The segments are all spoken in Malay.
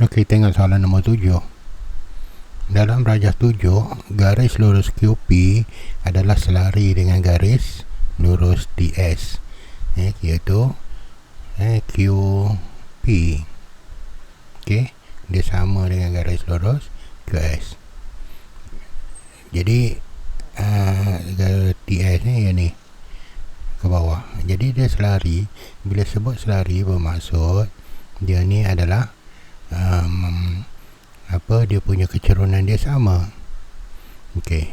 Okey, tengok soalan nombor 7. Dalam rajah 7, garis lurus QP adalah selari dengan garis lurus DS. Iaitu QP. Okey, dia sama dengan garis lurus QS. Jadi TS ni yang ni ke bawah. Jadi dia selari. Bila sebut selari bermaksud dia ni adalah dia punya kecerunan dia sama. Okey.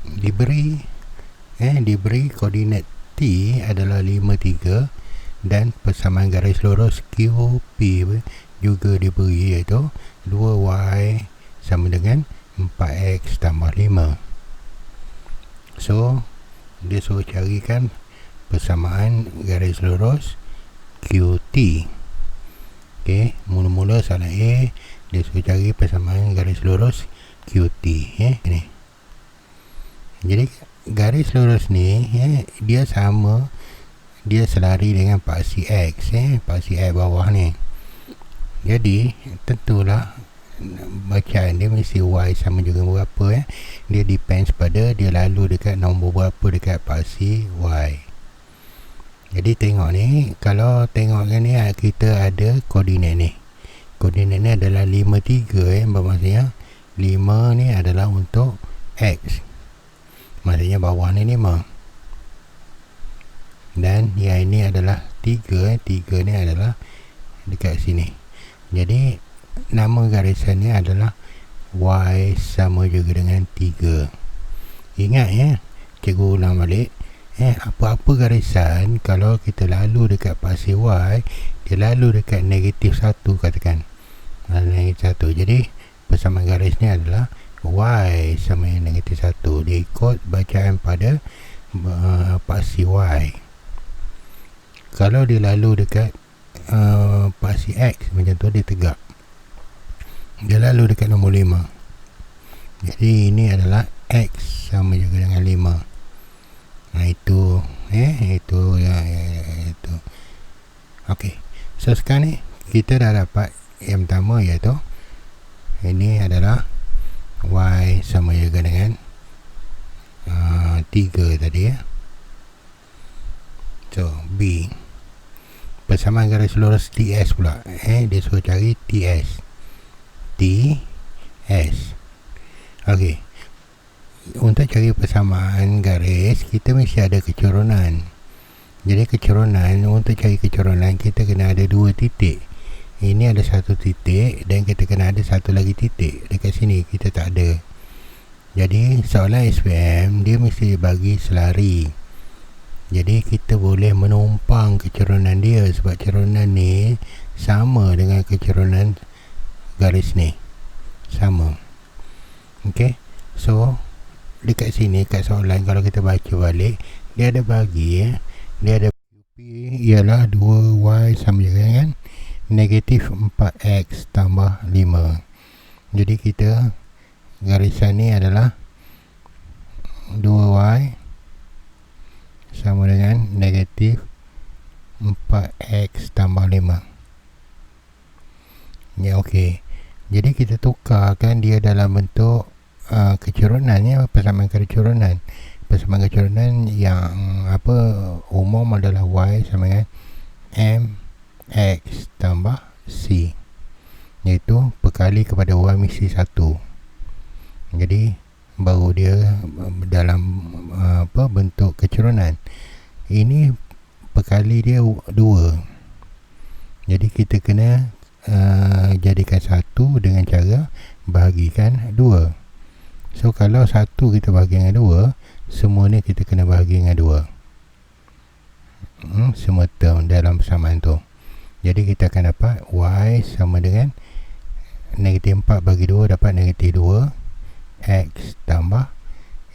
Diberi koordinat T adalah 53 dan persamaan garis lurus QP juga diberi, iaitu 2Y sama dengan 4X tambah 5. So dia suruh carikan persamaan garis lurus QT. Okey, mula-mula soalan A, dia suruh cari persamaan garis lurus QT. Ni. Jadi garis lurus ni dia sama, dia selari dengan paksi X, paksi X bawah ni. Jadi tentulah bacaan dia mesti Y sama juga berapa. Dia depends pada dia lalu dekat nombor berapa dekat paksi Y. Jadi tengok ni, kalau tengok ni kita ada koordinat ni. Koordinat ni adalah 53, bermaksudnya 5 ni adalah untuk X. Maksudnya bawah ni 5. Dan yang ini adalah 3, 3 ni adalah dekat sini. Jadi nama garisan ni adalah Y sama juga dengan 3. Ingat cikgu ulang balik. Apa-apa garisan kalau kita lalu dekat paksi Y, dia lalu dekat negatif 1 katakan. Negatif 1. Jadi persamaan garis ni adalah Y sama dengan negatif 1. Dia ikut bacaan pada paksi Y. Kalau dia lalu dekat paksi X, macam tu dia tegak. Dia lalu dekat nombor 5. Jadi ini adalah X sama juga dengan 5. Itu itu. Okey. So sekarang ni kita dah dapat yang pertama, iaitu ini adalah Y sama juga dengan 3 tadi. So B, persamaan garis lurus TS pula. Dia suruh cari TS. Okey. Untuk cari persamaan garis, kita mesti ada kecerunan. Jadi kecerunan, untuk cari kecerunan kita kena ada 2 titik. Ini ada 1 titik dan kita kena ada 1 lagi titik. Dekat sini kita tak ada. Jadi soalan SPM dia mesti bagi selari. Jadi kita boleh menumpang kecerunan dia, sebab kecerunan ni sama dengan kecerunan garis ni. Sama. Okey. So dekat sini, kat soalan, kalau kita baca balik, dia ada bagi dia ada QP ialah 2Y sama dengan negatif 4X tambah 5. Jadi kita garisan ni adalah 2Y sama dengan negatif 4X tambah 5. Ya, okey. Jadi kita tukarkan dia dalam bentuk kecerunan, persamaan kecerunan. Persamaan kecerunan yang umum adalah Y sama dengan MX tambah C, iaitu perkali kepada Y mesti 1. Jadi baru dia dalam bentuk kecerunan. Ini perkali dia 2. Jadi kita kena jadikan 1 dengan cara bahagikan 2. So kalau 1 kita bahagi dengan 2, semua ni kita kena bahagi dengan 2. Semua term dalam persamaan tu. Jadi kita akan dapat Y sama dengan negatif 4 bagi 2 dapat negatif 2 X tambah,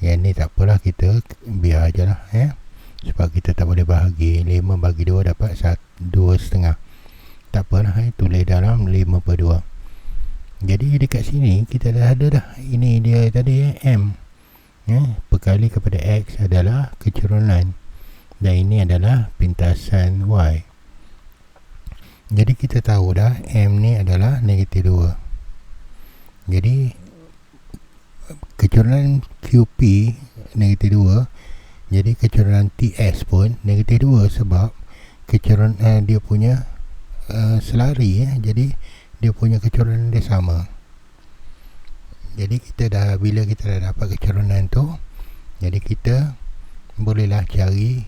yang ni tak apalah, kita biar je lah, sebab kita tak boleh bahagi. 5 bagi 2 dapat 2,5. Tak apalah, tulis dalam 5 per 2. Jadi dekat sini kita dah ada dah. Ini dia tadi M. Perkali kepada X adalah kecerunan. Dan ini adalah pintasan Y. Jadi kita tahu dah M ni adalah negatif 2. Jadi kecurangan QP negatif 2. Jadi kecurangan TS pun negatif 2 sebab kecurangan dia punya selari jadi dia punya kecurangan dia sama. Jadi bila kita dah dapat kecurangan tu, jadi kita bolehlah cari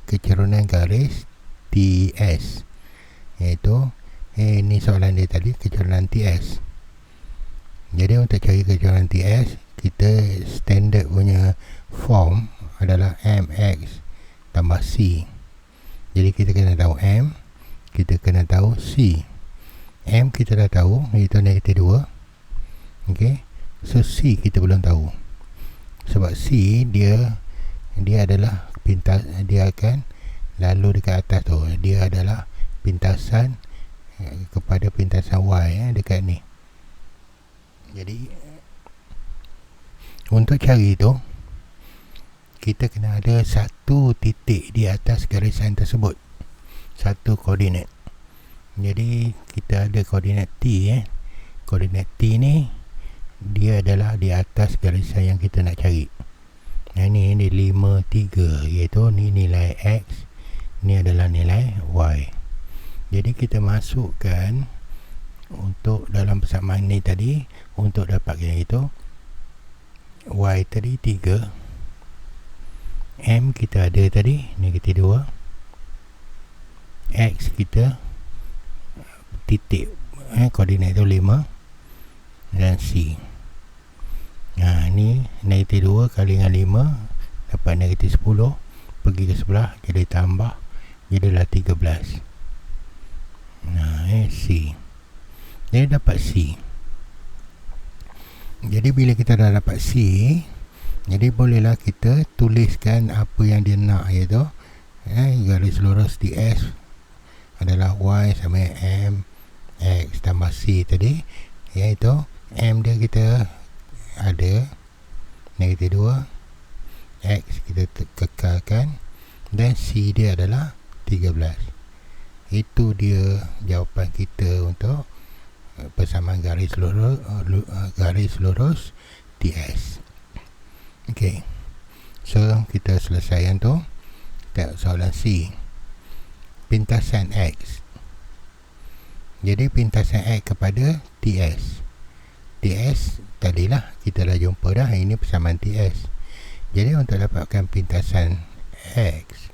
kecurangan garis TS, iaitu ni soalan dia tadi, kecurangan TS. Jadi untuk cari kecurangan TS, kita standard punya form adalah MX tambah C. Jadi kita kena tahu M, kita kena tahu C. M kita dah tahu, iaitu negatif 2. Okay, so C kita belum tahu. Sebab C dia adalah pintas, dia akan lalu dekat atas tu. Dia adalah pintasan kepada pintasan Y dekat ni. Jadi untuk cari tu, kita kena ada satu titik di atas garisan tersebut, satu koordinat. Jadi kita ada koordinat T. Koordinat T ni dia adalah di atas garisan yang kita nak cari. Ini 5, 3, iaitu ni nilai X, ni adalah nilai Y. Jadi kita masukkan untuk dalam persamaan ni tadi, untuk dapatkan itu Y tadi 3, M kita ada tadi negatif 2, X kita titik koordinat itu 5 dan C. Ni negatif 2 kali dengan 5 dapat negatif 10, pergi ke sebelah jadi tambah, jadilah 13. C. Jadi dapat C. Jadi bila kita dah dapat C, jadi bolehlah kita tuliskan apa yang dia nak, iaitu garis lurus TS adalah Y sama M X tambah C tadi, iaitu M dia kita ada negatif 2, X kita kekalkan, dan C dia adalah 13. Itu dia jawapan kita untuk persamaan garis lurus TS. Okay, so kita selesaikan tu. Tengok soalan C, pintasan X. Jadi pintasan X kepada TS. TS tadilah kita dah jumpa dah, ini persamaan TS. Jadi untuk dapatkan pintasan X,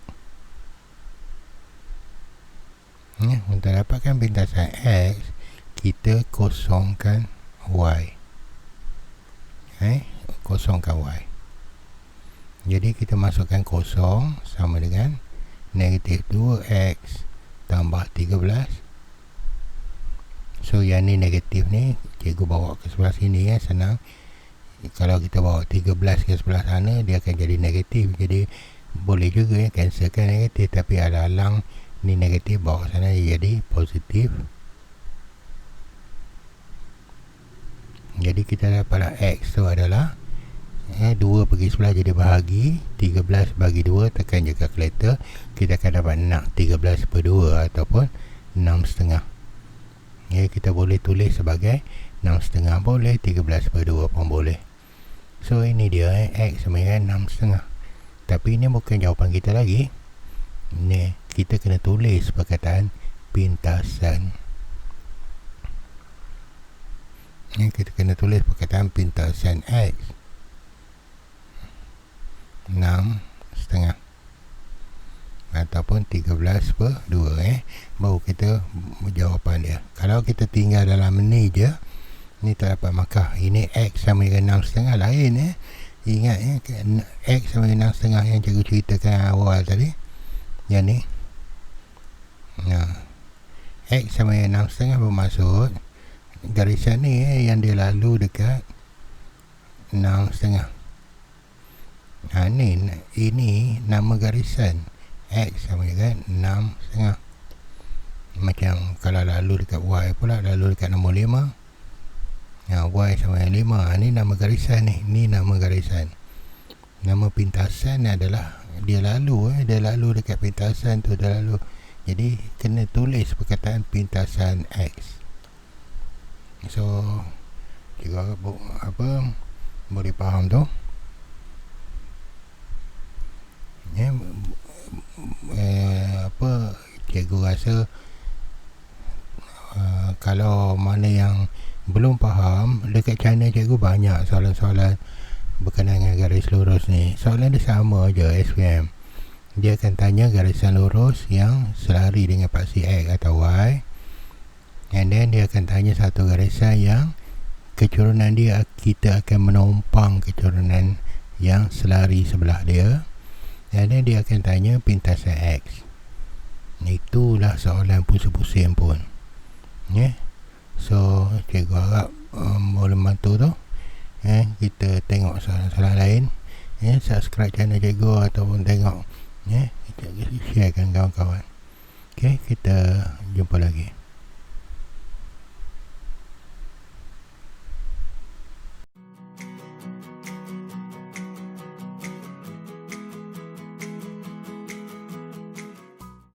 untuk dapatkan pintasan X, kita kosongkan Y. Kosongkan Y. Jadi kita masukkan kosong sama dengan negatif 2X tambah 13. So yang ni negatif ni cikgu bawa ke sebelah sini, senang. Kalau kita bawa 13 ke sebelah sana, dia akan jadi negatif. Jadi boleh juga cancelkan negatif, tapi alang-alang ni negatif, bawa sana jadi positif. Jadi kita dapatlah X tu adalah 2 pergi sebelah jadi bahagi 13 bagi 2, tekan je kalkulator, kita akan dapat nak 13 per 2 ataupun 6,5. Kita boleh tulis sebagai 6,5 boleh, 13 per 2 pun boleh. So ini dia X sama dengan 6,5. Tapi ini bukan jawapan kita lagi. Ni kita kena tulis perkataan pintasan. Kita kena tulis perkataan pintasan X 6,5 ataupun 13 per 2, baru kita jawapan dia. Kalau kita tinggal dalam ni je, ni tak dapat markah. Ini X sama dengan 6,5 lain. Ingat X sama dengan 6,5 yang cikgu ceritakan awal tadi, yang ni. X sama dengan 6,5 bermaksud garisan ni yang dia lalu dekat 6,5. Ini nama garisan X sama dengan 6,5. Macam kalau lalu dekat Y pula, lalu dekat nombor 5, Y sama dengan 5. Ni nama garisan ni. Ni nama garisan. Nama pintasan adalah dia lalu dekat pintasan tu, dia lalu Jadi kena tulis perkataan pintasan X. So cikgu boleh faham tu. Cikgu rasa kalau mana yang belum faham, dekat channel cikgu banyak soalan-soalan berkenaan dengan garis lurus ni. Soalan dia sama je, SPM. Dia akan tanya garisan lurus yang selari dengan paksi X atau Y, and then dia akan tanya satu garisan yang kecurunan dia, kita akan menumpang kecurunan yang selari sebelah dia, and then dia akan tanya pintasan X. Itulah soalan pusing-pusing pun. So cikgu harap boleh membantu tu. Kita tengok soalan-soalan lain. Subscribe channel cikgu ataupun tengok, sharekan kawan-kawan. Kita jumpa lagi.